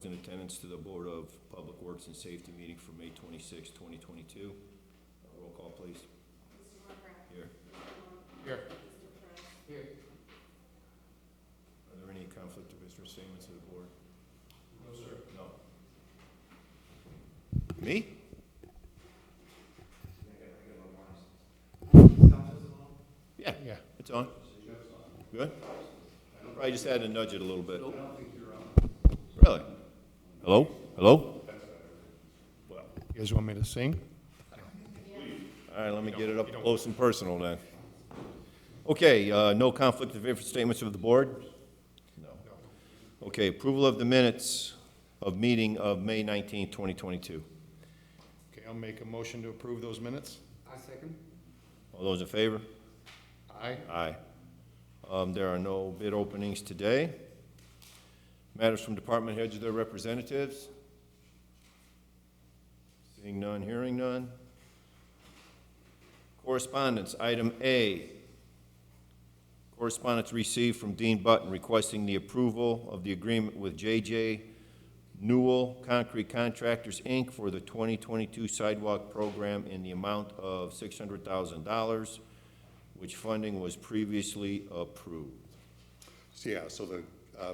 in attendance to the Board of Public Works and Safety meeting for May 26, 2022. Roll call, please. Here. Here. Here. Are there any conflict of interest statements of the board? No, sir. No. Me? Yeah, Yeah. it's on. Good? I just had to nudge it a little bit. Really? Hello? Hello? Well, You guys want me to sing? all right, let me get it up close and personal then. Okay, no conflict of interest statements of the board? No. Okay, approval of the minutes of meeting of May 19th, 2022. Okay, I'll make a motion to approve those minutes. I second. All those in favor? Aye. Aye. There are no bid openings today. Matters from department heads or their representatives? Seeing none, hearing none. Correspondence, item A. Correspondence received from Dean Button requesting the approval of the agreement with J.J. Newell Concrete Contractors, Inc. for the 2022 sidewalk program in the amount of $600,000, which funding was previously approved. So, yeah, so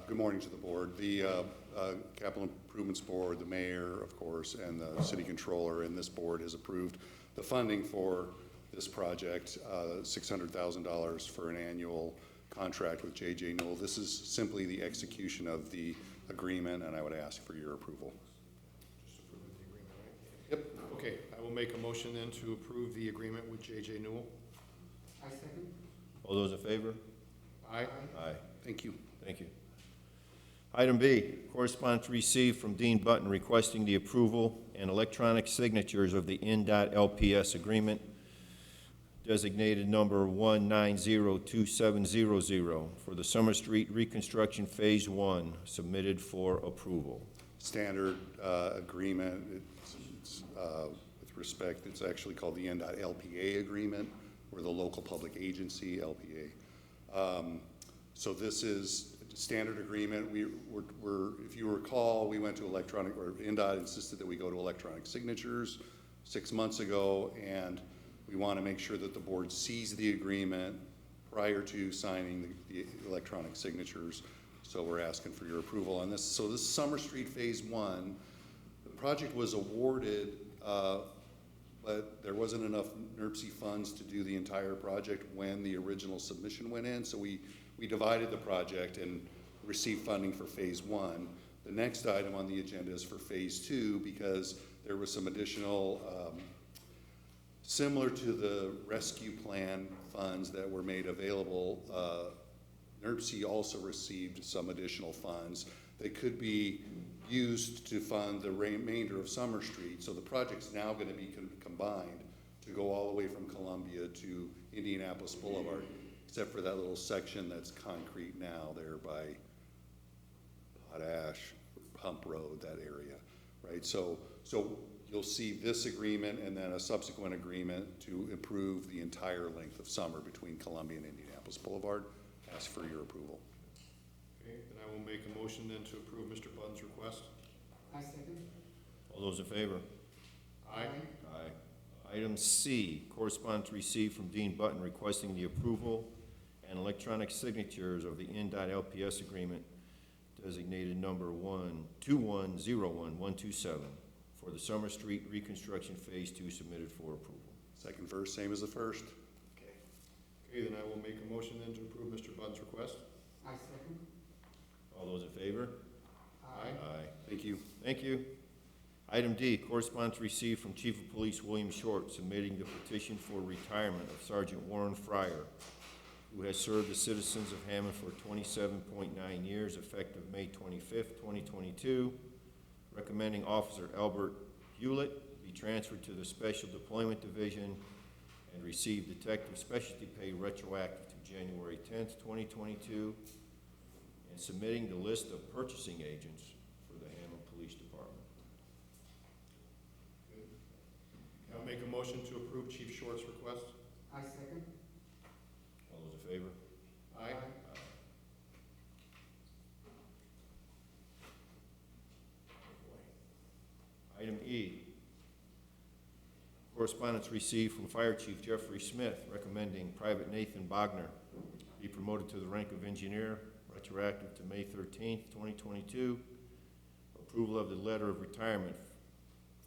good morning to the board. The Capital Improvements Board, the mayor, of course, and the city controller, and this board has approved the funding for this project, $600,000 for an annual contract with J.J. Newell. This is simply the execution of the agreement, and I would ask for your approval. Just approve the agreement, right? Yep. Okay, I will make a motion then to approve the agreement with J.J. Newell. I second. All those in favor? Aye. Aye. Thank you. Thank you. Item B, correspondence received from Dean Button requesting the approval and electronic signatures of the NDOT LPS agreement designated number 1902700 for the Summer Street Reconstruction Phase 1, submitted for approval. Standard agreement. It's with respect, it's actually called the NDOT LPA agreement. We're the local public agency, LPA. So this is a standard agreement. We're, if you recall, we went to electronic, or NDOT insisted that we go to electronic signatures 6 months ago, and we want to make sure that the board sees the agreement prior to signing the electronic signatures. So we're asking for your approval on this. So this Summer Street Phase 1, the project was awarded, but there wasn't enough NERC funds to do the entire project when the original submission went in. So we divided the project and received funding for Phase 1. The next item on the agenda is for Phase 2 because there was some additional, similar to the rescue plan funds that were made available, NERC also received some additional funds that could be used to fund the remainder of Summer Street. So the project's now going to be combined to go all the way from Columbia to Indianapolis Boulevard, except for that little section that's concrete now there by Potash, Pump Road, that area, right? So you'll see this agreement and then a subsequent agreement to improve the entire length of Summer between Columbia and Indianapolis Boulevard. Ask for your approval. Okay, then I will make a motion then to approve Mr. Button's request. I second. All those in favor? Aye. Aye. Item C, correspondence received from Dean Button requesting the approval and electronic signatures of the NDOT LPS agreement designated number 1210127 for the Summer Street Reconstruction Phase 2, submitted for approval. Second verse, same as the first. Okay, then I will make a motion then to approve Mr. Button's request. I second. All those in favor? Aye. Aye. Thank you. Thank you. Item D, correspondence received from Chief of Police William Short submitting the petition for retirement of Sergeant Warren Fryer, who has served the citizens of Hammond for 27.9 years, effective May 25th, 2022, recommending Officer Albert Hewlett be transferred to the Special Deployment Division and receive detective specialty pay retroactive to January 10th, 2022, and submitting the list of purchasing agents for the Hammond Police Department. I'll make a motion to approve Chief Short's request. I second. All those in favor? Aye. E, correspondence received from Fire Chief Jeffrey Smith recommending Private Nathan Bogner be promoted to the rank of engineer, retroactive to May 13th, 2022. Approval of the letter of retirement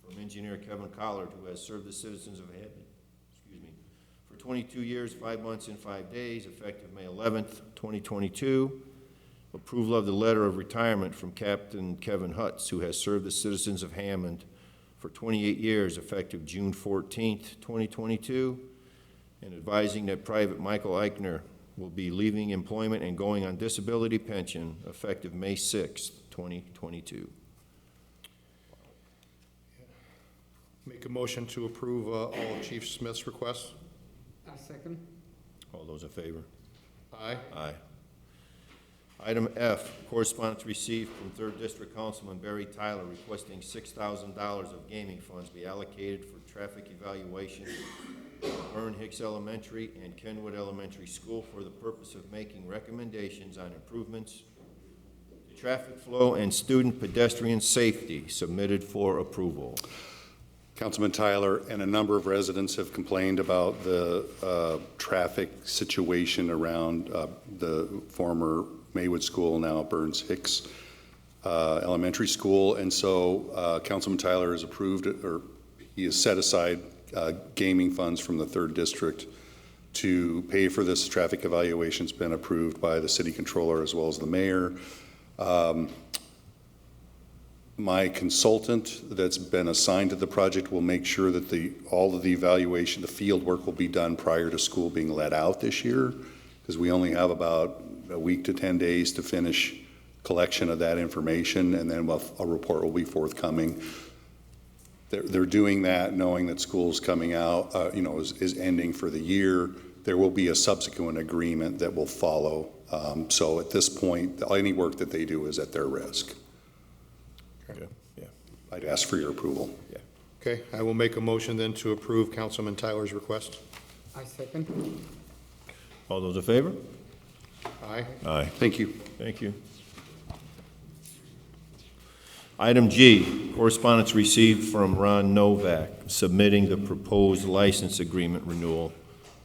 from engineer Kevin Collard, who has served the citizens of Hammond, for 22 years, 5 months, and 5 days, effective May 11th, 2022. Approval of the letter of retirement from Captain Kevin Hutz, who has served the citizens of Hammond for 28 years, effective June 14th, 2022. And advising that Private Michael Eichner will be leaving employment and going on disability pension, effective May 6th, 2022. Make a motion to approve all of Chief Smith's requests. I second. All those in favor? Aye. Aye. Item F, correspondence received from Third District Councilman Barry Tyler requesting $6,000 of gaming funds be allocated for traffic evaluation of Burn Hicks Elementary and Kenwood Elementary School for the purpose of making recommendations on improvements to traffic flow and student pedestrian safety, submitted for approval. Councilman Tyler and a number of residents have complained about the traffic situation around the former Maywood School, now Burns Hicks Elementary School. And so Councilman Tyler has approved, or he has set aside gaming funds from the Third District to pay for this traffic evaluation. It's been approved by the city controller as well as the mayor. My consultant that's been assigned to the project will make sure that all of the evaluation, the field work will be done prior to school being let out this year, because we only have about a week to 10 days to finish collection of that information, and then a report will be forthcoming. They're doing that knowing that school's coming out, is ending for the year. There will be a subsequent agreement that will follow. So at this point, any work that they do is at their risk. Okay. Yeah. I'd ask for your approval. Yeah. Okay, I will make a motion then to approve Councilman Tyler's request. I second. All those in favor? Aye. Aye. Thank you. Thank you. Item G, correspondence received from Ron Novak submitting the proposed license agreement renewal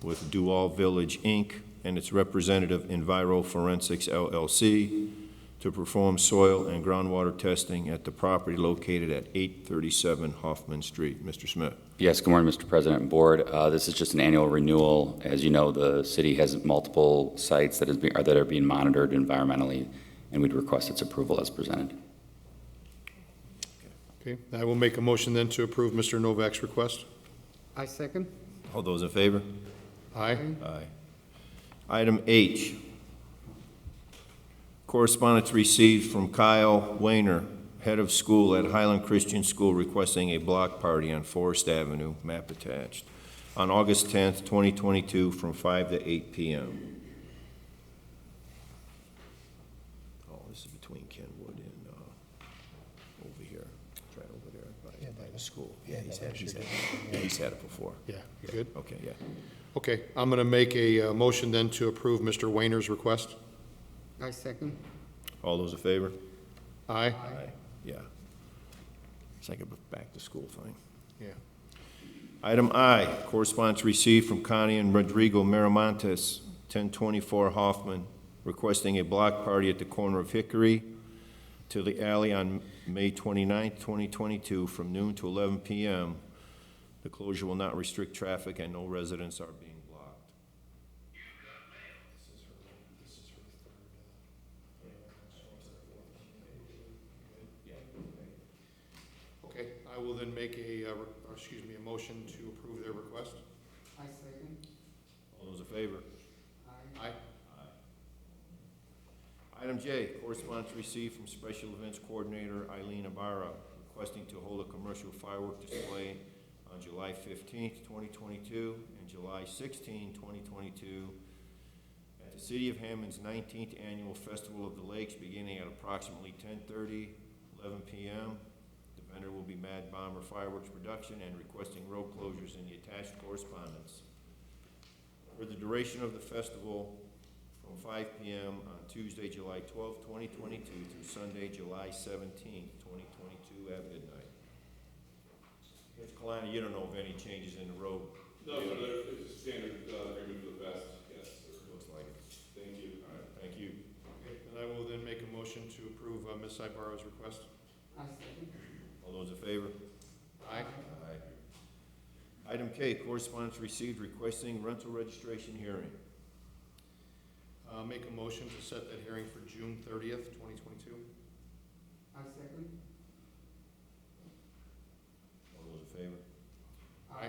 with Dual Village, Inc. and its representative Enviro Forensics, LLC, to perform soil and groundwater testing at the property located at 837 Hoffman Street. Mr. Smith. Yes, good morning, Mr. President and Board. This is just an annual renewal. As you know, the city has multiple sites that are being monitored environmentally, and we'd request its approval as presented. Okay, I will make a motion then to approve Mr. Novak's request. I second. All those in favor? Aye. Aye. Item H, correspondence received from Kyle Wayner, head of school at Highland Christian School, requesting a block party on Forest Avenue, map attached, on August 10th, 2022, from 5 to 8 p.m. Oh, this is between Kenwood and over here, right over there by the school. Yeah, he's had it before. Yeah, you good? Okay, yeah. Okay, I'm going to make a motion then to approve Mr. Wayner's request. I second. All those in favor? Aye. Yeah. It's like a back-to-school thing. Yeah. Item I, correspondence received from Connie and Rodrigo Miramontes, 1024 Hoffman, requesting a block party at the corner of Hickory to the alley on May 29th, 2022, from noon to 11 p.m. The closure will not restrict traffic and no residents are being blocked. Okay, I will then make a motion to approve their request. I second. All those in favor? Aye. Aye. Item J, correspondence received from Special Events Coordinator Eileen Ibarra, requesting to hold a commercial firework display on July 15th, 2022, and July 16th, 2022, at the City of Hammond's 19th Annual Festival of the Lakes, beginning at approximately 10:30, 11 p.m. The vendor will be Mad Bomber Fireworks Production and requesting road closures in the attached correspondence. For the duration of the festival, from 5 p.m. on Tuesday, July 12th, 2022, through Sunday, July 17th, 2022, at midnight. Ms. Kalani, you don't know of any changes in the road? No, sir, it's a standard agreement for the best, yes, sir. Looks like it. Thank you. All right, thank you. Okay, and I will then make a motion to approve Ms. Ibarra's request. I second. All those in favor? Aye. Aye. Item K, correspondence received requesting rental registration hearing. Make a motion to set that hearing for June 30th, 2022. I second. All those in favor? Aye.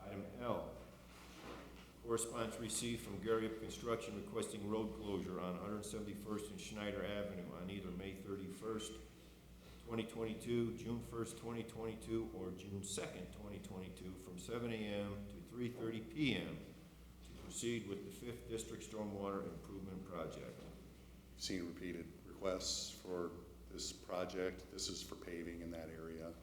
Item L, correspondence received from Gary Up Construction requesting road closure on 171st and Schneider Avenue on either May 31st, 2022, June 1st, 2022, or June 2nd, 2022, from 7 a.m. to 3:30 p.m. to proceed with the 5th District Stormwater Improvement Project. We've seen repeated requests for this project. This is for paving in that area.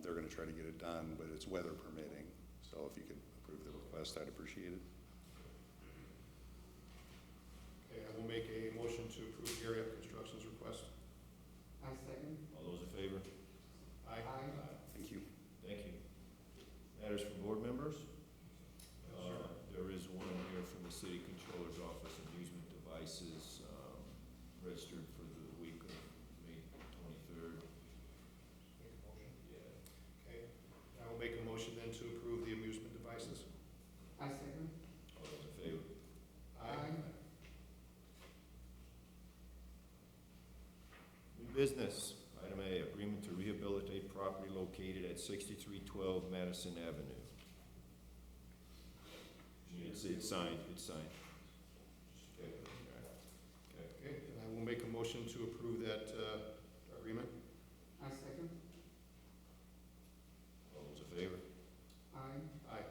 They're gonna try to get it done, but it's weather permitting. So if you could approve the request, I'd appreciate it. Okay, I will make a motion to approve Gary Up Construction's request. I second. All those in favor? Aye. Thank you. Thank you. Matters for board members? There is one here from the city controller's office, amusement devices, registered for the week of May 23rd. Make a motion. Yeah. Okay, I will make a motion then to approve the amusement devices. I second. All those in favor? New business. Item A, agreement to rehabilitate property located at 6312 Madison Avenue. It's signed, it's signed. Okay, all right. Okay. Okay, and I will make a motion to approve that agreement. I second. All those in favor? Aye. Aye.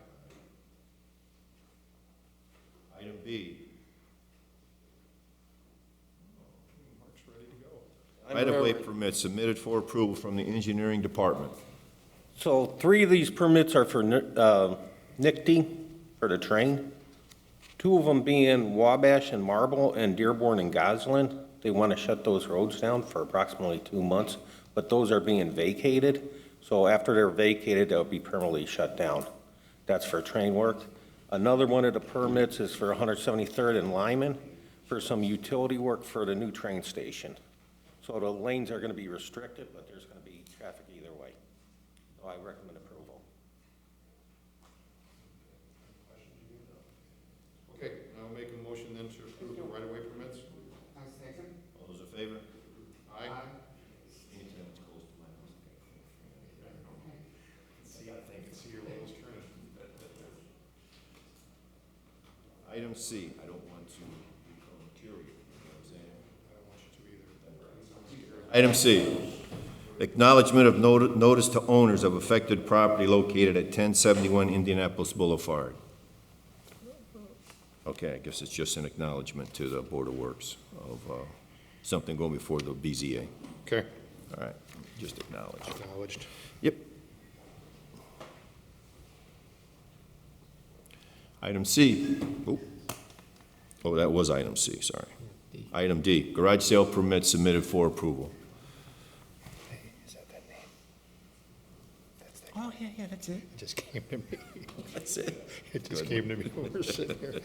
Item B, Mark's ready to go. right-of-way permit submitted for approval from the engineering department. So 3 of these permits are for NICD, for the train. 2 of them being Wabash and Marble and Dearborn and Goslin. They want to shut those roads down for approximately 2 months, but those are being vacated. So after they're vacated, they'll be permanently shut down. That's for train work. Another one of the permits is for 173rd and Lyman for some utility work for the new train station. So the lanes are going to be restricted, but there's going to be traffic either way. So I recommend approval. Okay, I'll make a motion then to approve the right-of-way permits. I second. All those in favor? Aye. Anytime it's close to my house. See, I think it's your wheels turning. Item C, I don't want to become curious, you know what I'm saying? I don't want you to either. Item C, acknowledgement of notice to owners of affected property located at 1071 Indianapolis Boulevard. Okay, I guess it's just an acknowledgement to the Board of Works of something going before the BZA. Okay. All right, just acknowledge. Acknowledged. Yep. Item C. Oh, that was item C, sorry. Item D, garage sale permit submitted for approval. Is that that name? That's that. Oh, yeah, that's it. It just came to me. That's it. It just came to me when we're sitting here.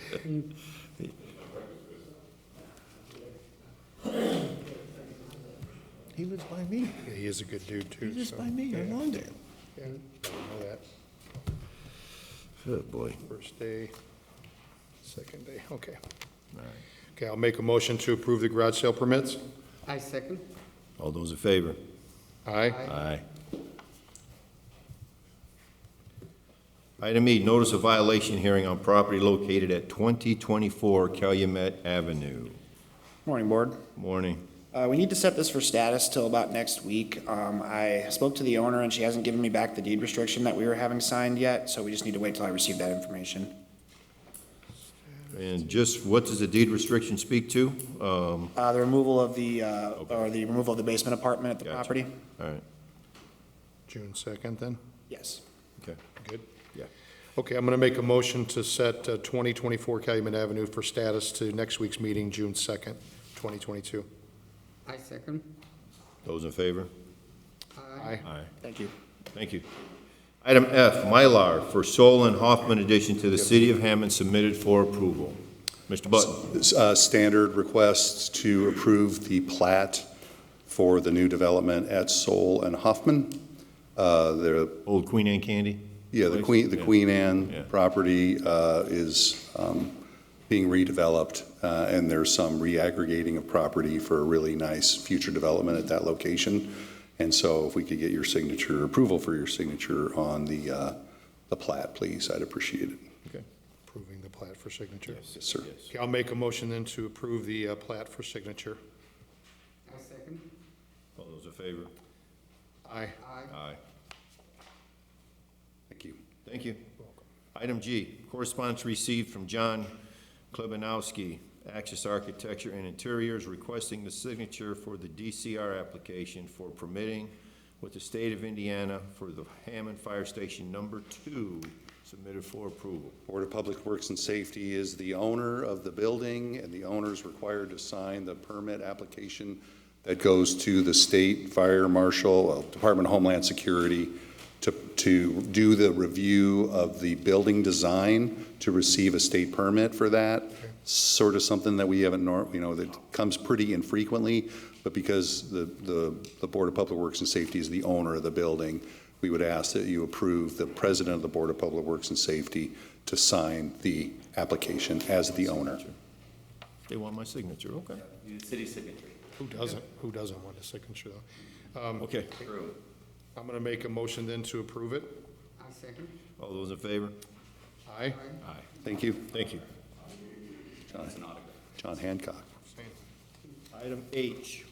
He lives by me. Yeah, he is a good dude too. He lives so- by me Yeah, on Lawndale. Yeah, I know that. Oh, boy. First day, second day, okay. All right. Okay, I'll make a motion to approve the garage sale permits. I second. All those in favor? Aye. Aye. Item E, notice of violation hearing on property located at 2024 Calumet Avenue. Morning, Board. Morning. We need to set this for status till about next week. I spoke to the owner, and she hasn't given me back the deed restriction that we were having signed yet, so we just need to wait till I receive that information. And just, what does the deed restriction speak to? The removal of the removal of the basement apartment at the Gotcha. property? All right, June 2nd then? Yes. okay, Good. yeah. Okay, I'm going to make a motion to set 2024 Calumet Avenue for status to next week's meeting, June 2nd, 2022. I second. Those in favor? Aye. Aye. Thank you. Thank you. Item F, Mylar for Sol and Hoffman addition to the City of Hammond submitted for approval. Mr. Button. Standard requests to approve the plat for the new development at Sol and Hoffman. The Old Queen Anne Candy? Yeah, the place? Queen Anne Yeah. property is being redeveloped, and there's some re-aggregating of property for a really nice future development at that location. And so if we could get your signature, approval for your signature on the plat, please, I'd appreciate it. Okay. Approving the plat for signature. Yes, sir. Okay, I'll make a motion then to approve the plat for signature. I second. All those in favor? Aye. Aye. Aye. Thank you. Thank you. Item G, correspondence received from John Klebanowski, Axis Architecture and Interiors, requesting the signature for the DCR application for permitting with the state of Indiana for the Hammond Fire Station Number 2 submitted for approval. Board of Public Works and Safety is the owner of the building, and the owner is required to sign the permit application that goes to the state fire marshal, Department of Homeland Security, to do the review of the building design to receive a state permit for that. Sort of something that we haven't, that comes pretty infrequently, but because the Board of Public Works and Safety is the owner of the building, we would ask that you approve the president of the Board of Public Works and Safety to sign the application as the owner. They want my signature, okay. City signature. Who doesn't want a signature, though? Okay. I'm going to make a motion then to approve it. I second. All those in favor? Aye. Aye. Thank you. Thank you. John Hancock. Item H.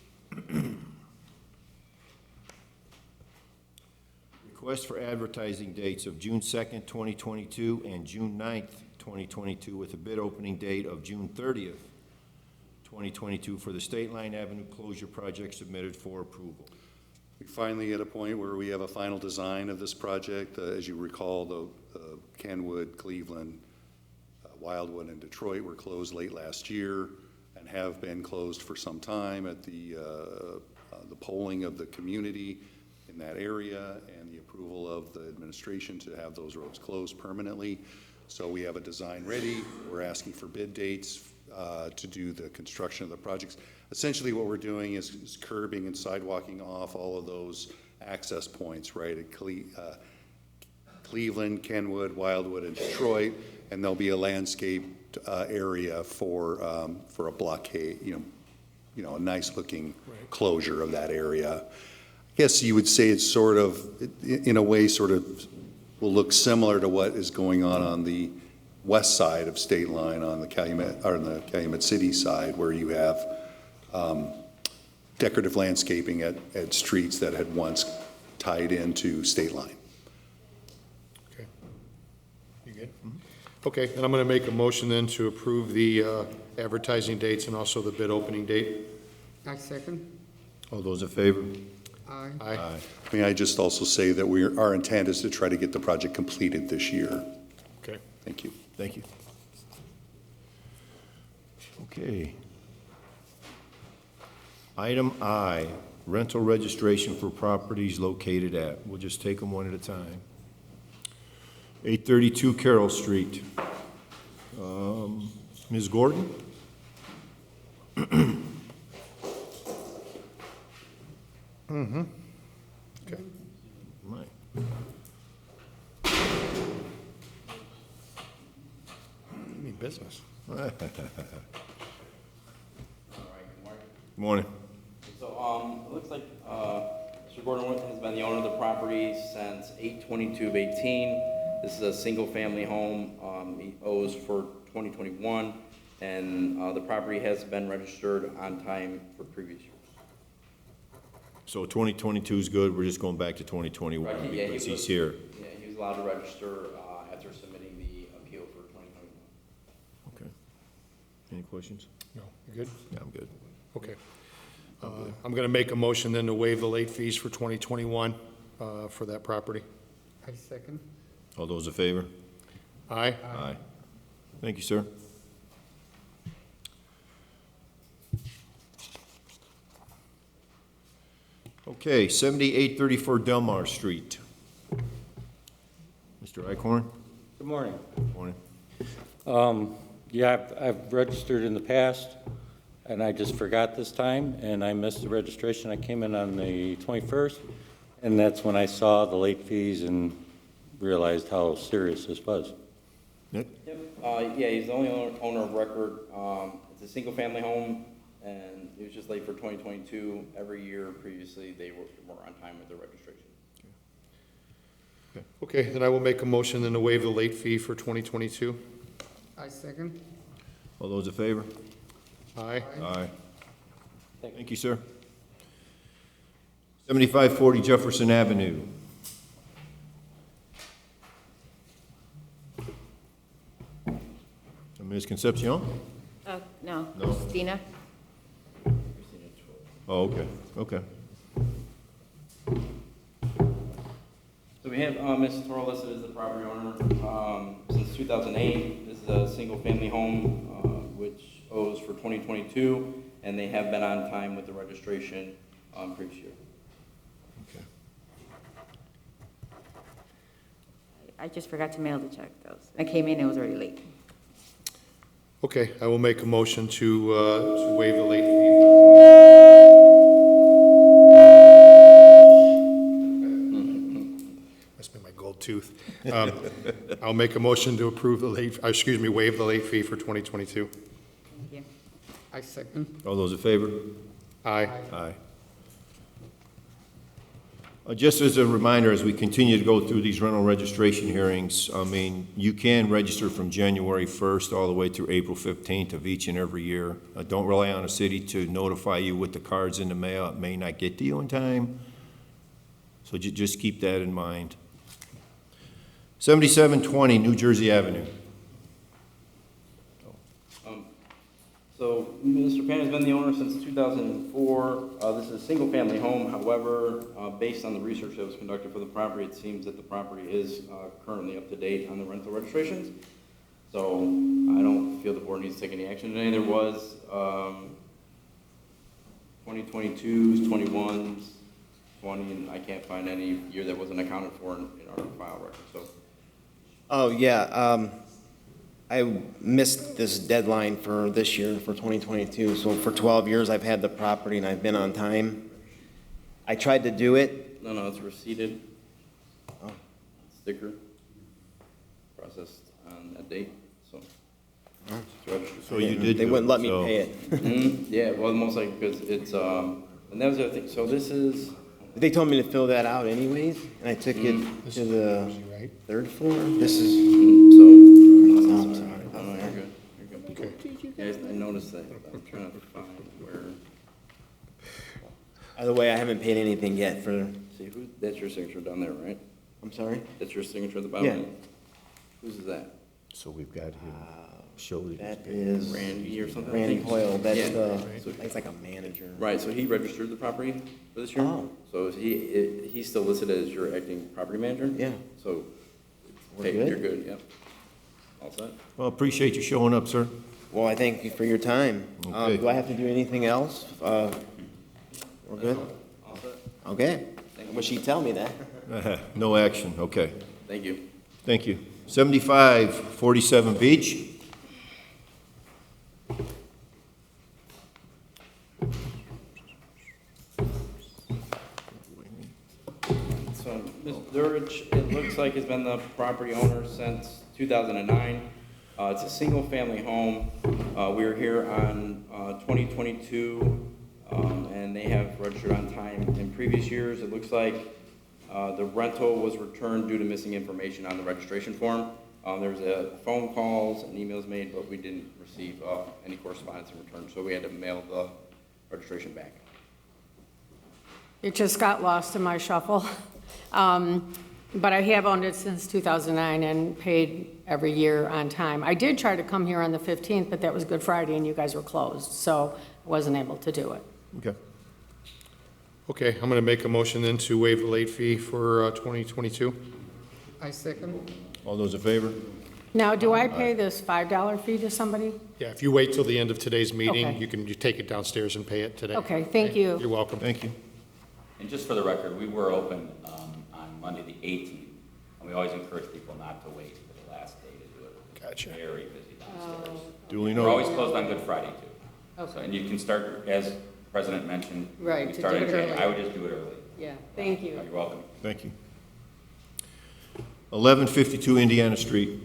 Request for advertising dates of June 2nd, 2022 and June 9th, 2022 with a bid opening date of June 30th, 2022 for the State Line Avenue closure project submitted for approval. We finally at a point where we have a final design of this project. As you recall, the Kenwood, Cleveland, Wildwood, and Detroit were closed late last year and have been closed for some time at the polling of the community in that area and the approval of the administration to have those roads closed permanently. So we have a design ready. We're asking for bid dates to do the construction of the projects. Essentially what we're doing is curbing and sidewalking off all of those access points, right, at Cleveland, Kenwood, Wildwood, and Detroit, and there'll be a landscaped area for a blockade, a nice looking closure of that area. I guess you would say it's sort of, in a way, sort of will look similar to what is going on the west side of State Line on the Calumet City side, where you have decorative landscaping at streets that had once tied into State Line. Okay. You good? Okay, then I'm going to make a motion then to approve the advertising dates and also the bid opening date. I second. All those in favor? Aye. Aye. May I just also say that our intent is to try to get the project completed this year. Okay. Thank you. Thank you. Okay. Item I, rental registration for properties located at, we'll just take them one at a time. 832 Carroll Street. Ms. Gordon? Okay. Right. You mean business? Morning. So, it looks like, Mr. Gordon has been the owner of the property since 8/22/18. This is a single-family home, he owes for 2021, and, the property has been registered on time for previous years. So 2022 is good, we're just going back to 2021 Right, yeah, because he was- he's here. Yeah, he was allowed to register, after submitting the appeal for 2021. Okay. Any questions? No, you good? Yeah, I'm good. Okay. I'm going to make a motion then to waive the late fees for 2021 for that property. I second. All those in favor? Aye. Aye. Thank you, sir. Okay, 7834 Delmar Street. Mr. Icorn? Good morning. Morning. Yeah, I've registered in the past, and I just forgot this time, and I missed the registration. I came in on the 21st, and that's when I saw the late fees and realized how serious this was. Nick? Yep, yeah, he's the only owner of record. It's a single-family home, and it was just late for 2022. Every year previously, they were on time with their registration. Okay, then I will make a motion then to waive the late fee for 2022. I second. All those in favor? Aye. Aye. Thank you, sir. 7540 Jefferson Avenue. Ms. Concepcion? No. No. Christina? Oh, okay, okay. So we have Mrs. Thor listed as the property owner since 2008. This is a single-family home which owes for 2022, and they have been on time with the registration previous year. Okay. I just forgot to mail the check, those. I came in, it was already late. Okay, I will make a motion to waive the late fee. Must be my gold tooth. I'll make a motion to approve the waive the late fee for 2022. Thank you. I second. All those in favor? Aye. Aye. Just as a reminder, as we continue to go through these rental registration hearings, I mean, you can register from January 1st all the way through April 15th of each and every year. Don't rely on a city to notify you with the cards in the mail. It may not get to you in time. So just keep that in mind. 7720 New Jersey Avenue. So Mr. Pan has been the owner since 2004. This is a single-family home. However, based on the research that was conducted for the property, it seems that the property is currently up to date on the rental registrations. So I don't feel the board needs to take any action today. There was 2022s, 21s, 20, and I can't find any year that wasn't accounted for in our file record. So. Oh, yeah. I missed this deadline for this year, for 2022. So for 12 years, I've had the property and I've been on time. I tried to do it. No, it's receipted. Oh. Sticker. Processed on that date, so. It's registered. So you did They do wouldn't let me so- pay it. Yeah, well, most likely because it's, and that was the other thing. So this is, They told me to fill that out anyways, and I took it to the Right? third floor. This is, so. oh, I'm sorry. Oh, no, you're good, you're good. Yes, I noticed that. I'm trying to find where, Either way, I haven't paid anything yet for, see, that's your signature down there, right? I'm sorry? That's your signature at the bottom? Yeah. Whose is that? So we've got him show that. That is Randy or something? I Randy think? Hoyle. That's Yeah. the, that's like a manager. Right, so he registered the property for this year? Oh. So he's still listed as your acting property manager? Yeah. So, We're hey, good? you're good, yep. All set? Well, appreciate you showing up, sir. Well, I thank you for your time. Okay. Do I have to do anything else? We're good? All set? Okay. Well, she tell me that. No action, okay. Thank you. Thank you. 7547 Beach. So, Ms. Durich, it looks like has been the property owner since 2009. It's a single-family home. We were here on 2022, and they have registered on time in previous years. It looks like the rental was returned due to missing information on the registration form. There was phone calls and emails made, but we didn't receive any correspondence in return, so we had to mail the registration back. It just got lost in my shuffle. But I have owned it since 2009 and paid every year on time. I did try to come here on the 15th, but that was Good Friday and you guys were closed, so I wasn't able to do it. Okay. Okay, I'm going to make a motion then to waive the late fee for 2022. I second. All those in favor? Now, do I pay this $5 fee to somebody? Yeah, if you wait till the end of today's meeting, Okay. you take it downstairs and pay it today. Okay, thank you. You're welcome. Thank you. And just for the record, we were open on Monday, the 18th, and we always encourage people not to wait for the last day to do it. Gotcha. Very busy downstairs. Duly We're always noted. closed on Good Friday, too. So, and you can start, as President mentioned, Right, we to start do in it January. early. I would just do it early. Yeah, thank you. You're welcome. Thank you. 1152 Indiana Street.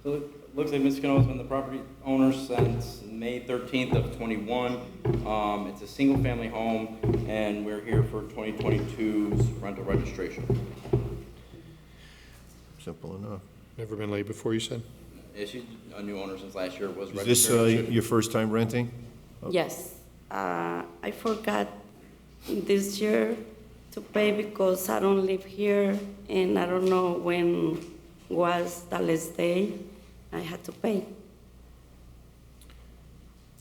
So it looks like Ms. Cano's been the property owner since May 13th of '21. It's a single-family home, and we're here for 2022's rental registration. Simple enough. Never been late before, you said? Yeah, she's a new owner since last year, was Is this registered. your first time renting? Yes, I forgot this year to pay because I don't live here and I don't know when was the last day I had to pay.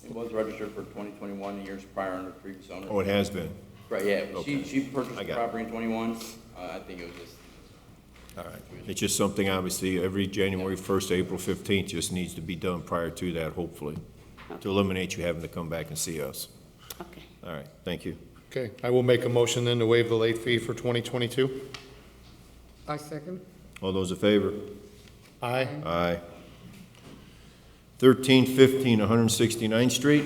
It was registered for 2021, years prior under previous owner. Oh, it has been? Right, yeah, Okay. she purchased I the got it. property in '21. I think it was just, All right. It's just something, obviously, every January 1st, April 15th just needs to be done prior to that, hopefully, to eliminate you having to come back and see us. Okay. All right, thank you. Okay, I will make a motion then to waive the late fee for 2022. I second. All those in favor? Aye. Aye. 1315 169th Street.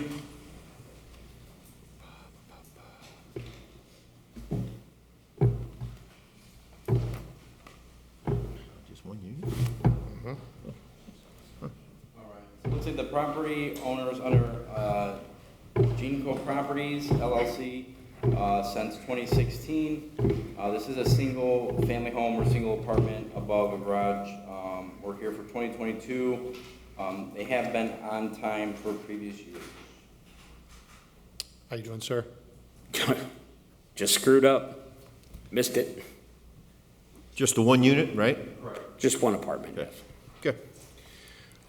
Just one unit? it looks like the property owner's under Geneco Properties LLC since 2016. This is a single-family home or single apartment above a garage. We're here for 2022. They have been on time for previous years. How you doing, sir? Just screwed up. Missed it. Just the one unit, right? Just one apartment. Okay. Okay.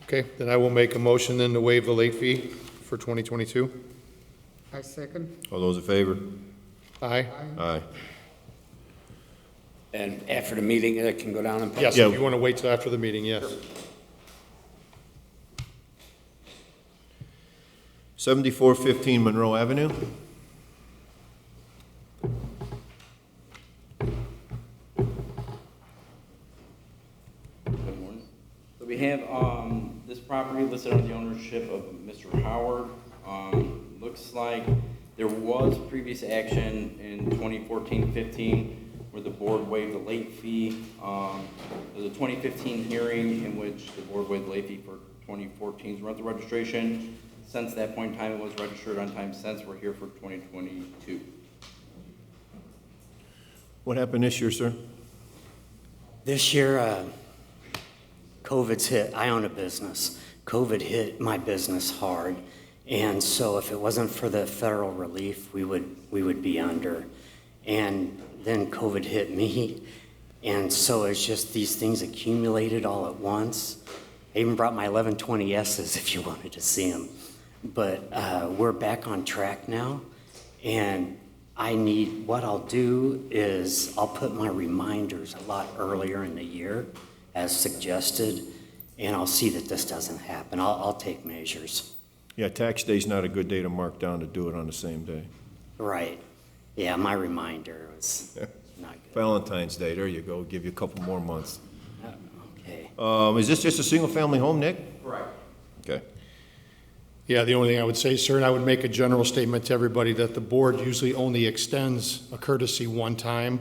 Okay, then I will make a motion then to waive the late fee for 2022. I second. All those in favor? Aye. Aye. And after the meeting, it can go down and pay. Yes, Yeah. if you want to wait till after the meeting, yes. 7415 Monroe Avenue. Good morning. So we have this property listed under the ownership of Mr. Howard. Looks like there was previous action in 2014-15 where the board waived the late fee. There's a 2015 hearing in which the board waived the late fee for 2014's rental registration. Since that point in time, it was registered on time since. We're here for 2022. What happened this year, sir? This year, COVID's hit. I own a business. COVID hit my business hard. And so if it wasn't for the federal relief, we would be under. And then COVID hit me. And so it's just these things accumulated all at once. I even brought my 1120Ss if you wanted to see them. But we're back on track now. And what I'll do is I'll put my reminders a lot earlier in the year as suggested. And I'll see that this doesn't happen. I'll take measures. Yeah, tax day's not a good day to mark down to do it on the same day. Right. Yeah, my reminder was not good. Valentine's Day, there you go, give you a couple more months. Okay. Is this just a single-family home, Nick? Correct. Okay. Yeah, the only thing I would say, sir, and I would make a general statement to everybody that the board usually only extends a courtesy one time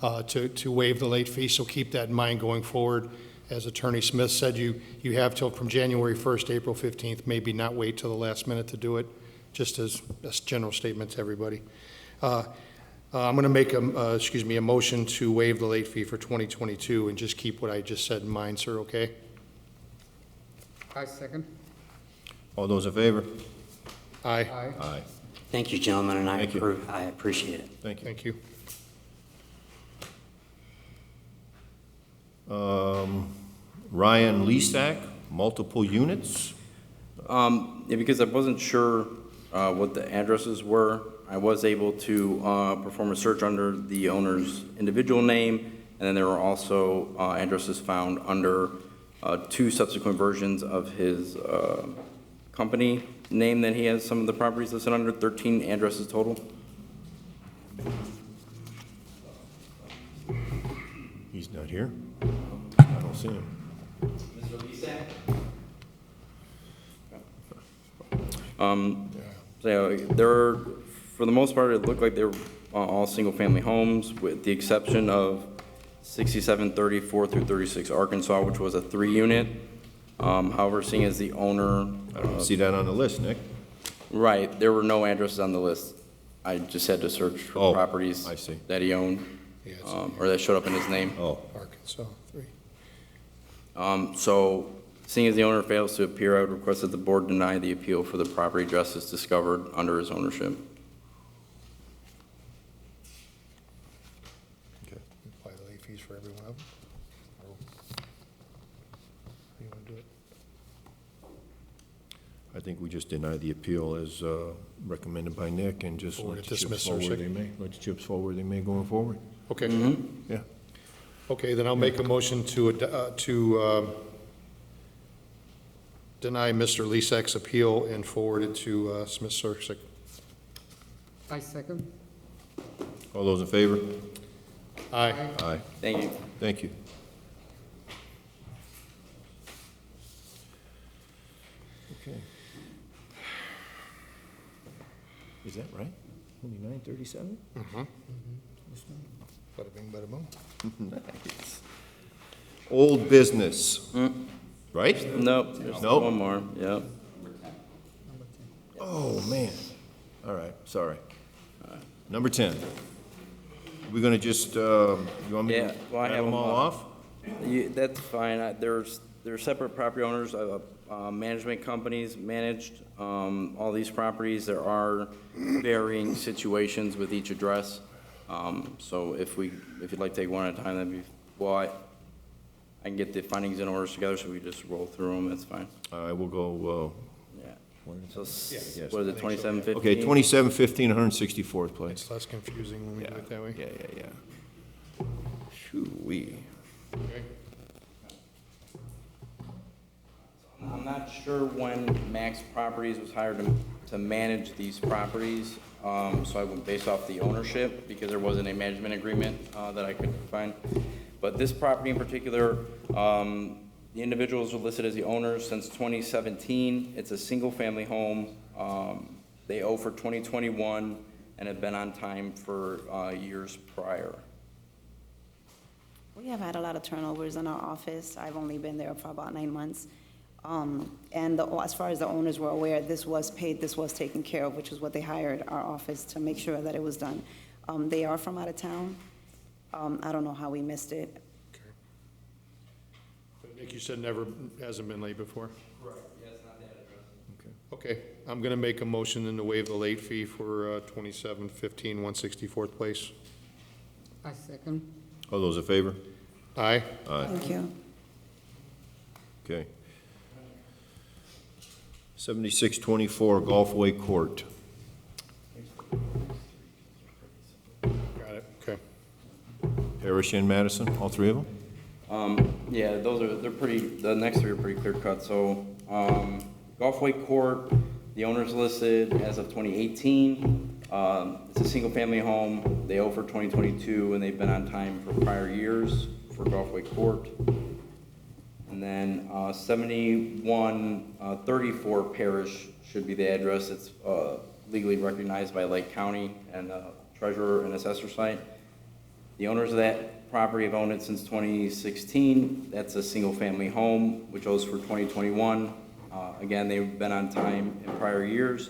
to waive the late fee, so keep that in mind going forward. As Attorney Smith said, you have till from January 1st, April 15th, maybe not wait till the last minute to do it, just as a general statement to everybody. I'm going to make a motion to waive the late fee for 2022 and just keep what I just said in mind, sir, okay? I second. All those in favor? Aye. Aye. Aye. Thank you, gentlemen, and Thank you. I appreciate it. Thank you. Thank you. Ryan Leasack, multiple units. Yeah, because I wasn't sure what the addresses were, I was able to perform a search under the owner's individual name, and then there were also addresses found under two subsequent versions of his company name that he has some of the properties listed under, 13 addresses total. He's not here. I don't see him. Mr. Lisak? So they're, for the most part, it looked like they're all single-family homes, with the exception of 6734 through 36 Arkansas, which was a 3-unit. However, seeing as the owner. I don't see that on the list, Nick. Right, there were no addresses on the list. I just had to search for properties I see. that he owned, Yeah, it's or that showed up in his name. Oh, Arkansas, 3. So, seeing as the owner fails to appear, I would request that the board deny the appeal for the property addresses discovered under his ownership. Okay. Apply the late fees for every one of them? Or how do you want to do it? I think we just deny the appeal as recommended by Nick and just Forward let it, the chips dismiss fall or where sec- they may. Let the chips fall where they may going forward. Okay. Yeah. Okay, then I'll make a motion to deny Mr. Lisak's appeal and forward it to Smith Sursick. I second. All those in favor? Aye. Aye. Thank you. Thank you. Okay. Is that right? Only 9:37? Mm-hmm. Bada bing, bada boom. Nice. Old business, right? Nope, there's Nope. one more, yep. Oh, man. All right, sorry. Number 10. We're gonna just, you want me Yeah, to well, I have rattle them them all all. off? That's fine. They're separate property owners, management companies managed all these properties. There are varying situations with each address. So if you'd like to take one at a time, that'd be, well, I can get the findings and orders together, so we just roll through them, that's fine. I will go, Yeah. So, yes. what is it, 2715? okay, 2715, 164th place. It's less confusing when we do it that way. Yeah. Shoo-wee. Okay. I'm not sure when Max Properties was hired to manage these properties, so I went based off the ownership, because there wasn't a management agreement that I could find. But this property in particular, the individuals are listed as the owners since 2017. It's a single-family home. They owe for 2021 and have been on time for years prior. We have had a lot of turnovers in our office. I've only been there for about 9 months. As far as the owners were aware, this was paid, this was taken care of, which is what they hired our office to make sure that it was done. They are from out of town. I don't know how we missed it. Okay. But Nick, you said never, hasn't been late before? Correct. Yeah, it's not that address. Okay, I'm gonna make a motion then to waive the late fee for 2715 164th Place. I second. All those in favor? Aye. Aye. Thank you. Okay. 7624 Gulfway Court. Got it, okay. Parrish and Madison, all three of them? Yeah, they're pretty, the next three are pretty clear cut. So, Gulfway Court, the owner's listed as of 2018. It's a single-family home. They owe for 2022, and they've been on time for prior years for Gulfway Court. And then 7134 Parish should be the address. It's legally recognized by Lake County and treasurer and assessor site. The owners of that property have owned it since 2016. That's a single-family home, which owes for 2021. Again, they've been on time in prior years.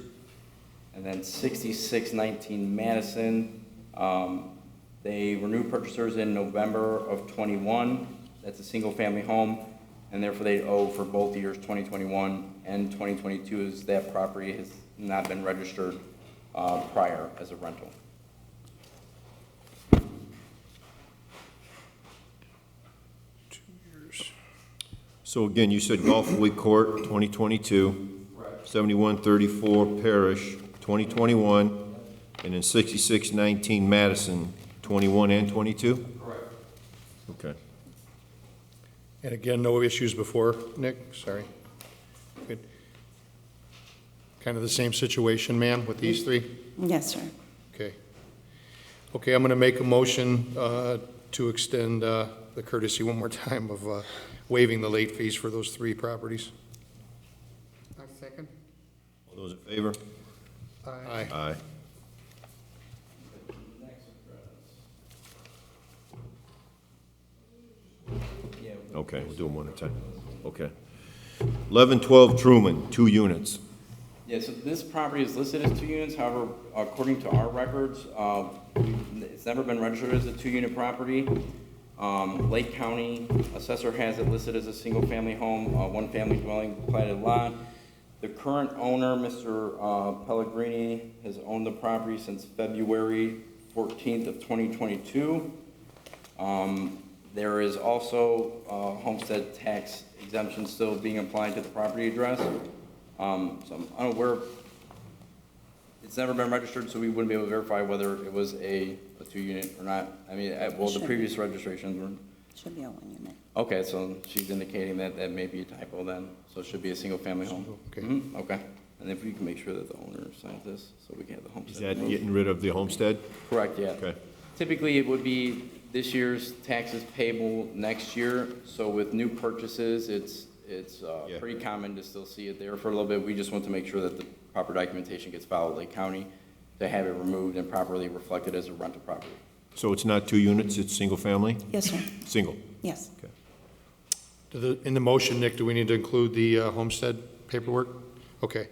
And then 6619 Madison, they renewed purchasers in November of 21. That's a single-family home, and therefore they owe for both years 2021 and 2022, as that property has not been registered prior as a rental. So again, you said Gulfway Court, 2022. Right. 7134 Parish, 2021. And then 6619 Madison, 21 and 22? Correct. Okay. And again, no issues before, Nick? Sorry. Good. Kind of the same situation, ma'am, with these three? Yes, sir. Okay. Okay, I'm going to make a motion to extend the courtesy one more time of waiving the late fees for those three properties. I second. All those in favor? Aye. Aye. Okay, we'll do them one at a time. Okay. 1112 Truman, 2 units. Yeah, so this property is listed as 2 units, however, according to our records, it's never been registered as a 2-unit property. Lake County assessor has it listed as a single-family home, 1-family dwelling platted lot. The current owner, Mr. Pellegrini, has owned the property since February 14th of 2022. There is also homestead tax exemption still being applied to the property address. So I'm unaware, it's never been registered, so we wouldn't be able to verify whether it was a 2-unit or not. I mean, well, the previous registrations were. Should be a 1-unit. Okay, so she's indicating that that may be a typo then, so it should be a single-family home. Okay. Okay, and if we can make sure that the owner signs this, so we can have the Is homestead. that removed. getting rid of the homestead? Correct, yeah. Okay. Typically, it would be this year's taxes payable next year, so with new purchases, it's Yeah. pretty common to still see it there for a little bit. We just want to make sure that the proper documentation gets filed with Lake County to have it removed and properly reflected as a rental property. So it's not 2 units, it's single family? Yes, sir. Single? Yes. Okay. In the motion, Nick, do we need to include the homestead paperwork? Okay.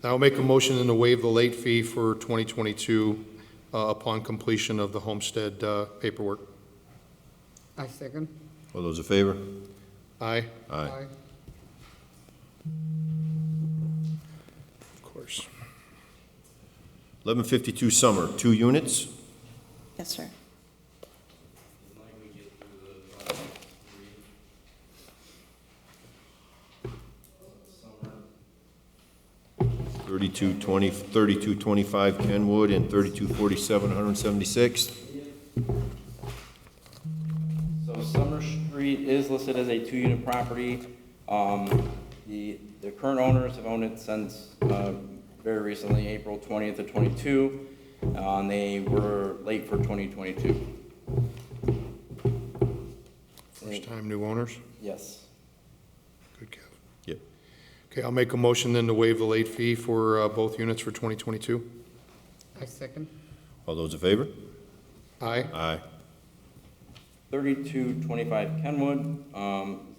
Now I'll make a motion then to waive the late fee for 2022 upon completion of the homestead paperwork. I second. All those in favor? Aye? Aye. Of course. 1152 Summer, 2 units? Yes, sir. 3225 Kenwood and 3247 176th. So Summer Street is listed as a 2-unit property. The current owners have owned it since very recently, April 20th of 22, and they were late for 2022. First time new owners? Yes. Good, Kev. Yep. Okay, I'll make a motion then to waive the late fee for both units for 2022. I second. All those in favor? Aye? Aye. 3225 Kenwood,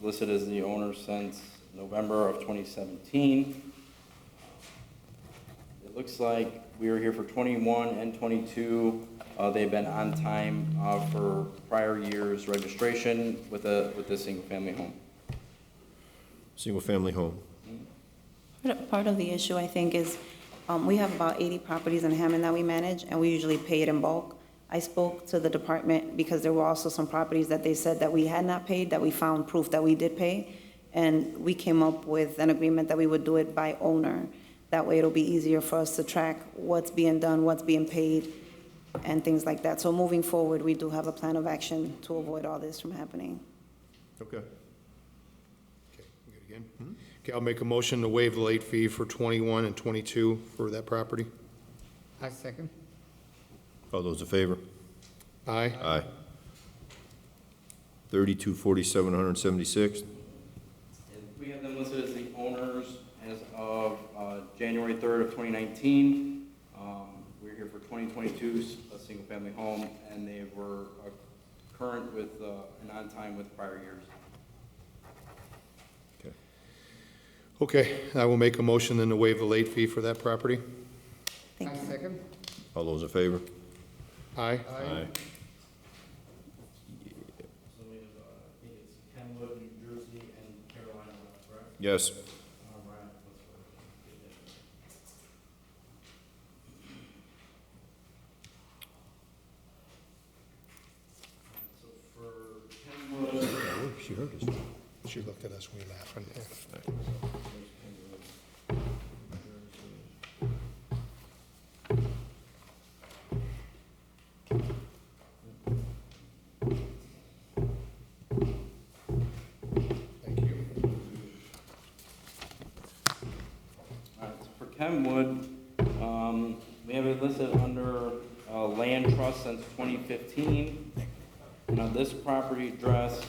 listed as the owner since November of 2017. It looks like we were here for 21 and 22. They've been on time for prior year's registration with this single-family home. Single family home. Part of the issue, I think, is we have about 80 properties in Hammond that we manage, and we usually pay it in bulk. I spoke to the department because there were also some properties that they said that we had not paid, that we found proof that we did pay, and we came up with an agreement that we would do it by owner. That way it'll be easier for us to track what's being done, what's being paid, and things like that. So moving forward, we do have a plan of action to avoid all this from happening. Okay. Okay, we good again? Okay, I'll make a motion to waive the late fee for 21 and 22 for that property. I second. All those in favor? Aye? Aye. 3247 176th. We have them listed as the owners as of January 3rd of 2019. We're here for 2022, a single-family home, and they were current with and on time with prior years. Okay, I will make a motion then to waive the late fee for that property. Thank I you. second. All those in favor? Aye? Aye. So we have, I think it's Kenwood, New Jersey, and Carolina, correct? Yes. All right. So for Kenwood, She heard us. She looked at us, we laughing. Kenwood, we have it listed under land trust since 2015. Now, this property address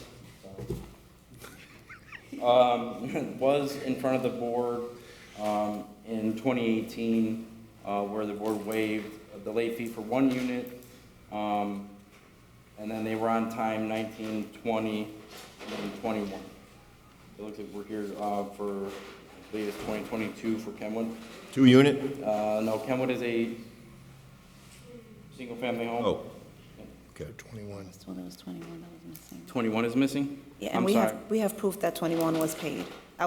was in front of the board in 2018, where the board waived the late fee for one unit, and then they were on time 19, 20, and 21. It looks like we're here for, I believe it's 2022 for Kenwood. 2 unit? No, Kenwood is a single-family home. Oh, okay. 21. So there was 21 that was missing. 21 is missing? Yeah, and I'm we sorry. have proof that 21 was paid. I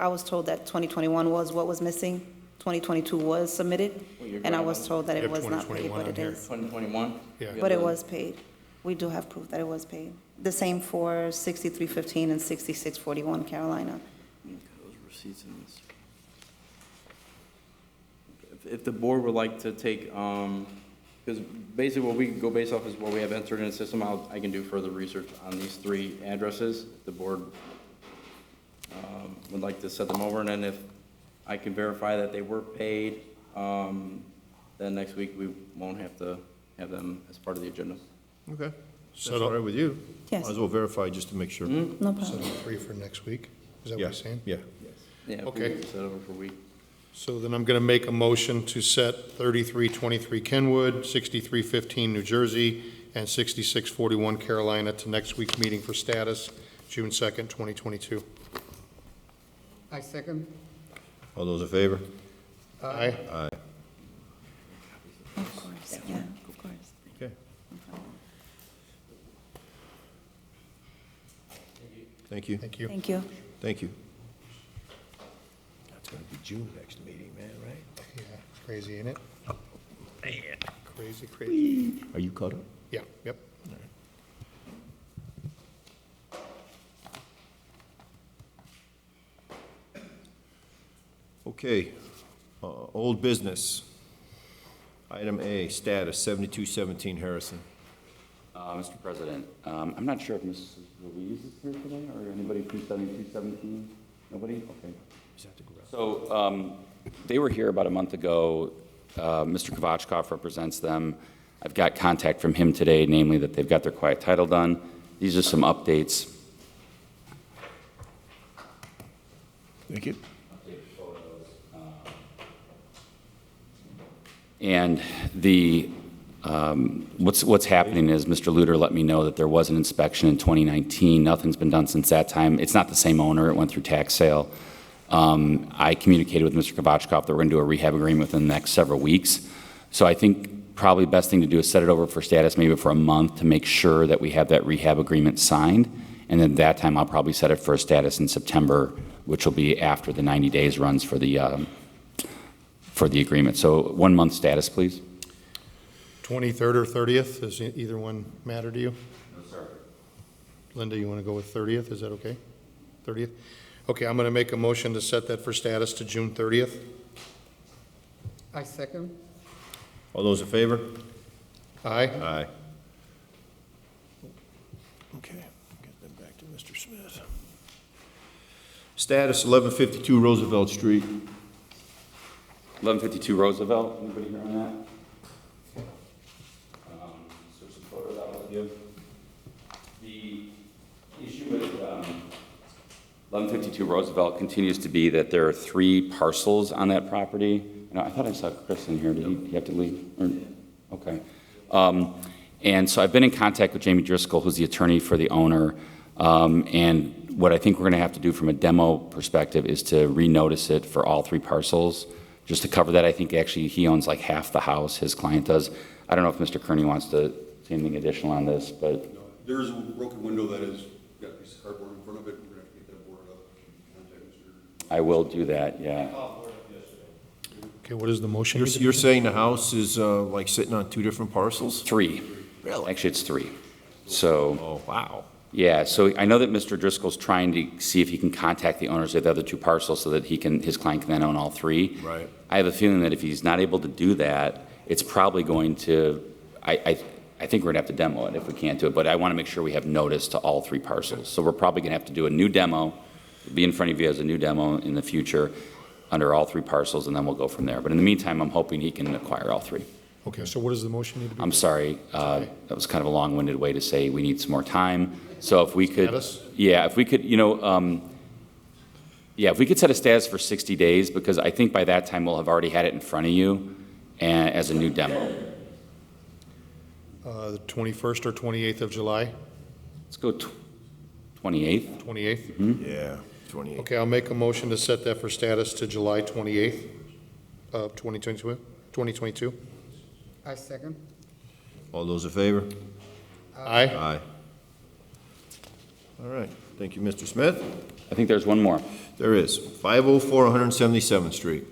was told that 2021 was what was missing, 2022 was submitted, Well, you're and I good was on told that You it have was not paid, 2021 but on it here. is. 2021? Yeah. But it was paid. We do have proof that it was paid. The same for 6315 and 6641 Carolina. Okay, those receipts in this. If the board would like to take, because basically what we go based off is what we have entered in the system, I can do further research on these 3 addresses. If the board would like to set them over, and then if I can verify that they were paid, then next week we won't have to have them as part of the agenda. Okay. So That's all right with you? Yes. Might as well verify just to make sure. No problem. Set up 3 for next week? Is that what Yeah, you're saying? yeah. Yeah, if we Okay. can set over for a week. So then I'm going to make a motion to set 3323 Kenwood, 6315 New Jersey, and 6641 Carolina to next week's meeting for status, June 2nd, 2022. I second. All those in favor? Aye. Aye. Of course, yeah, of course. Okay. Thank you. Thank you. Thank you. Thank you. That's gonna be June next meeting, man, right? Yeah, it's crazy, ain't it? Man. Crazy, crazy. Are you caught up? Yeah, yep. Okay, old business. Item A, status 7217 Harrison. Mr. President, I'm not sure if Mrs. Ruiz is here today, or anybody from 7217? Nobody? Okay. So they were here about a month ago. Mr. Kovachkov represents them. I've got contact from him today, namely that they've got their quiet title done. These are some updates. Thank you. And the, what's happening is Mr. Luter let me know that there was an inspection in 2019. Nothing's been done since that time. It's not the same owner. It went through tax sale. I communicated with Mr. Kovachkov that we're going to do a rehab agreement within the next several weeks. So I think probably best thing to do is set it over for status maybe for a month to make sure that we have that rehab agreement signed. And then that time I'll probably set it for a status in September, which will be after the 90 days runs for the agreement. So 1 month status, please. 23rd or 30th, does either one matter to you? No, sir. Linda, you want to go with 30th, is that okay? 30th? Okay, I'm going to make a motion to set that for status to June 30th. I second. All those in favor? Aye. Aye. Okay, get them back to Mr. Smith. Status 1152 Roosevelt Street. 1152 Roosevelt, anybody here on that? Switch the photos out with you. The issue with 1152 Roosevelt continues to be that there are 3 parcels on that property. I thought I saw Chris in here. Did he have to leave? Okay. And so I've been in contact with Jamie Driscoll, who's the attorney for the owner. And what I think we're going to have to do from a demo perspective is to renotice it for all 3 parcels. Just to cover that, I think actually he owns like half the house, his client does. I don't know if Mr. Kearney wants to say anything additional on this, but. No, there is a broken window that has got a piece of cardboard in front of it. We're going to have to get that boarded up. Contact Mr. I will do that, yeah. Okay, what is the motion? You're saying the house is like sitting on 2 different parcels? 3. Really? Actually, it's 3. So. Oh, wow. Yeah, so I know that Mr. Driscoll's trying to see if he can contact the owners of the other 2 parcels so that his client can then own all 3. Right. I have a feeling that if he's not able to do that, it's probably going to, I think we're gonna have to demo it if we can't do it, but I wanna make sure we have notice to all 3 parcels. So we're probably gonna have to do a new demo, be in front of you as a new demo in the future. under all 3 parcels, and then we'll go from there. But in the meantime, I'm hoping he can acquire all 3. Okay, so what does the motion need to be? I'm sorry, that was kind of a long-winded way to say we need some more time. So if we could, Status? yeah, if we could, if we could set a status for 60 days, because I think by that time we'll have already had it in front of you and as a new demo. The 21st or 28th of July? Let's go 28th. 28th? Yeah, 28. Okay, I'll make a motion to set that for status to July 28th of 2022. I second. All those in favor? Aye. Aye. All right, thank you, Mr. Smith. I think there's one more. There is, 504 177th Street.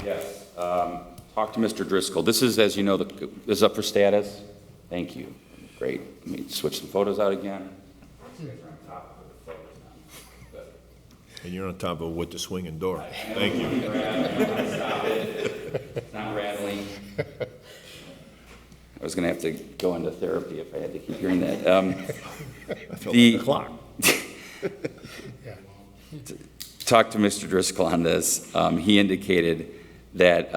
Yes. Talk to Mr. Driscoll. This is, as you know, this is up for status. Thank you. Great. Let me switch some photos out again. And you're on top of with the swinging door. Thank you. Stop it. It's not rattling. I was going to have to go into therapy if I had to keep hearing that. I felt like the clock. Talked to Mr. Driscoll on this. He indicated that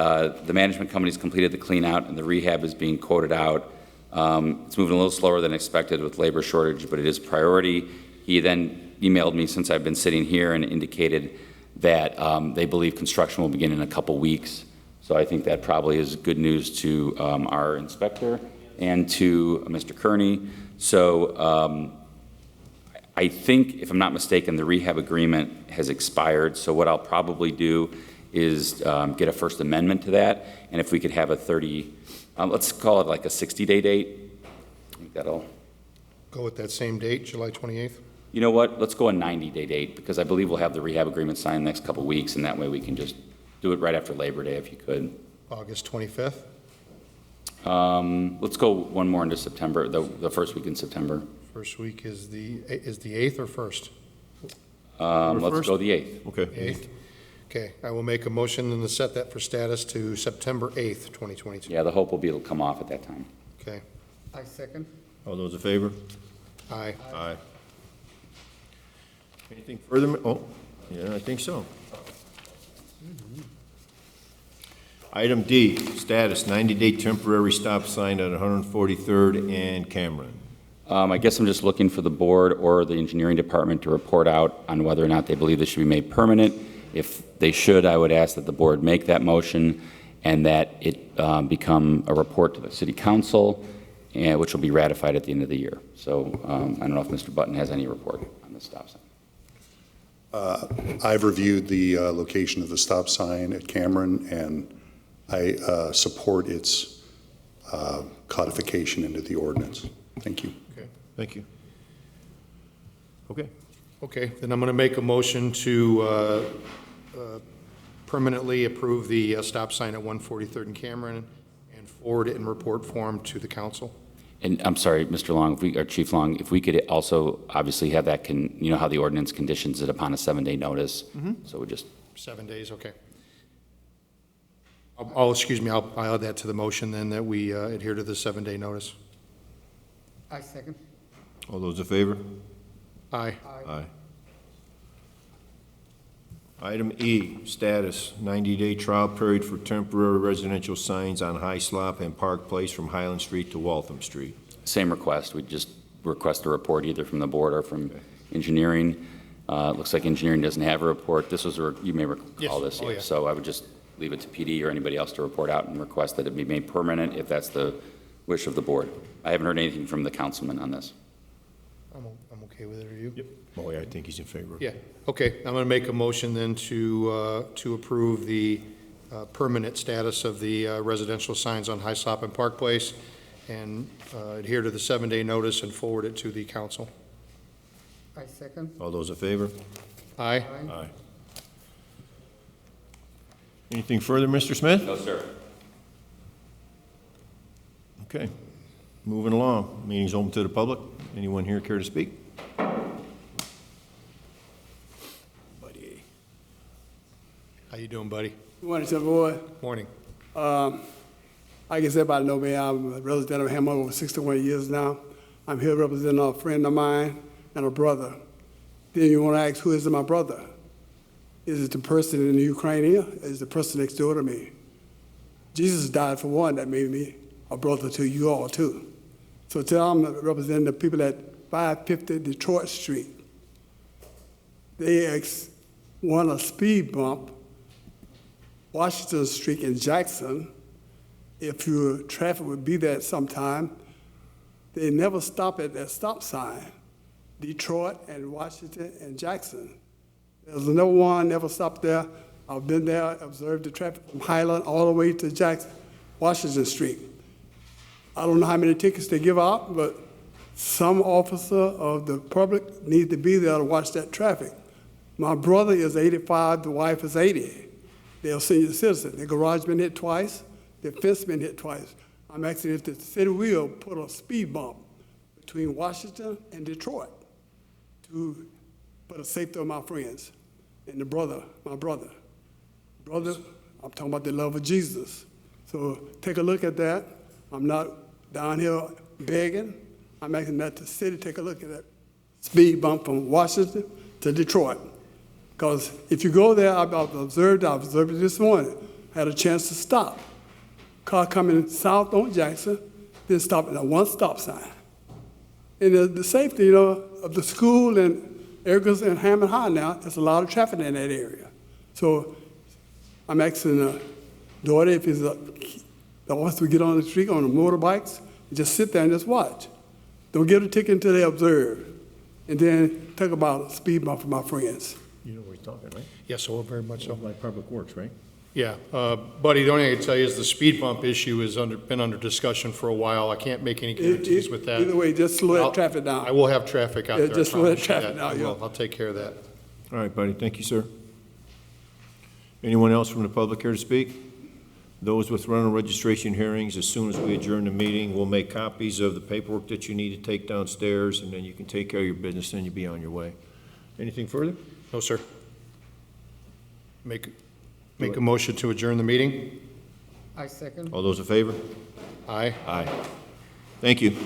the management company's completed the clean out and the rehab is being quoted out. It's moving a little slower than expected with labor shortage, but it is priority. He then emailed me since I've been sitting here and indicated that they believe construction will begin in a couple weeks. So I think that probably is good news to our inspector and to Mr. Kearney. So I think, if I'm not mistaken, the rehab agreement has expired. So what I'll probably do is get a First Amendment to that. And if we could have a 30, let's call it like a 60-day date. I think that'll. Go with that same date, July 28th? You know what? Let's go a 90-day date, because I believe we'll have the rehab agreement signed in the next couple of weeks, and that way we can just do it right after Labor Day if you could. August 25th? Let's go one more into September, the first week in September. First week is the 8th or 1st? Let's go the 8th. Okay. 8th. Okay, I will make a motion and to set that for status to September 8th, 2022. Yeah, the hope will be it'll come off at that time. Okay, I second. All those in favor? aye. Aye. Anything further? Oh, yeah, I think so. Item D, status, 90-day temporary stop sign at 143rd and Cameron. I guess I'm just looking for the board or the engineering department to report out on whether or not they believe this should be made permanent. If they should, I would ask that the board make that motion and that it become a report to the city council, and which will be ratified at the end of the year. So I don't know if Mr. Button has any report on the stop sign. I've reviewed the location of the stop sign at Cameron, and I support its codification into the ordinance. Thank you. Okay. Thank you. Okay. Okay, then I'm going to make a motion to permanently approve the stop sign at 143rd and Cameron and forward it in report form to the council. And I'm sorry, Mr. Long, or Chief Long, if we could also obviously have that, you know how the ordinance conditions it upon a 7-day notice. So we just. 7 days, okay. Excuse me, I'll add that to the motion then, that we adhere to the 7-day notice. I second. All those in favor? Aye. Aye. Item E, status, 90-day trial period for temporary residential signs on High Slop and Park Place from Highland Street to Waltham Street. Same request. We just request a report either from the board or from engineering. It looks like engineering doesn't have a report. This was, you may recall this. Oh, yeah. So I would just leave it to PD or anybody else to report out and request that it be made permanent if that's the wish of the board. I haven't heard anything from the councilman on this. I'm okay with it, are you? Yep. Oh, yeah, I think he's in favor. Yeah, okay, I'm going to make a motion then to approve the permanent status of the residential signs on High Slop and Park Place and adhere to the 7-day notice and forward it to the council. I second. All those in favor? Aye. Aye. Anything further, Mr. Smith? No, sir. Okay, moving along. Meeting's open to the public. Anyone here care to speak? Buddy. How you doing, buddy? Good morning, sir, boy. Morning. I guess everybody know me. I'm a resident of Hammond over 61 years now. I'm here representing a friend of mine and a brother. Then you want to ask, who is my brother? Is it the person in the Ukraine here? Is the person next door to me? Jesus died for one. That made me a brother to you all too. So tell them, representing the people at 550 Detroit Street. They want a speed bump, Washington Street in Jackson. If your traffic would be there at some time, they never stop at that stop sign, Detroit and Washington and Jackson. There's no one never stopped there. I've been there, observed the traffic from Highland all the way to Jackson, Washington Street. I don't know how many tickets they give out, but some officer of the public needs to be there to watch that traffic. My brother is 85, the wife is 80. They're senior citizens. Their garage been hit twice, their fence been hit twice. I'm asking if the city will put a speed bump between Washington and Detroit to for the safety of my friends and my brother. Brother, I'm talking about the love of Jesus. So take a look at that. I'm not down here begging. I'm asking that the city take a look at that speed bump from Washington to Detroit. Because if you go there, I've observed it this morning, had a chance to stop. Car coming south on Jackson, then stopping at one stop sign. And the safety, of the school and Ergus and Hammond High now, there's a lot of traffic in that area. So I'm asking the daughter if it's the officer to get on the street on the motorbikes and just sit there and just watch. Don't give a ticket until they observe. And then talk about a speed bump for my friends. You know what he's talking, right? Yes, so very much so. Like Public Works, right? Yeah, Buddy, the only thing I can tell you is the speed bump issue has been under discussion for a while. I can't make any guarantees with that. Either way, just slow that traffic down. I will have traffic out there. I Just slow that promise you traffic that. down, yeah. I'll take care of that. All right, buddy, thank you, sir. Anyone else from the public here to speak? Those with rental registration hearings, as soon as we adjourn the meeting, we'll make copies of the paperwork that you need to take downstairs, and then you can take care of your business and you'll be on your way. Anything further? No, sir. Make a motion to adjourn the meeting? I second. All those in favor? Aye. Aye. Thank you.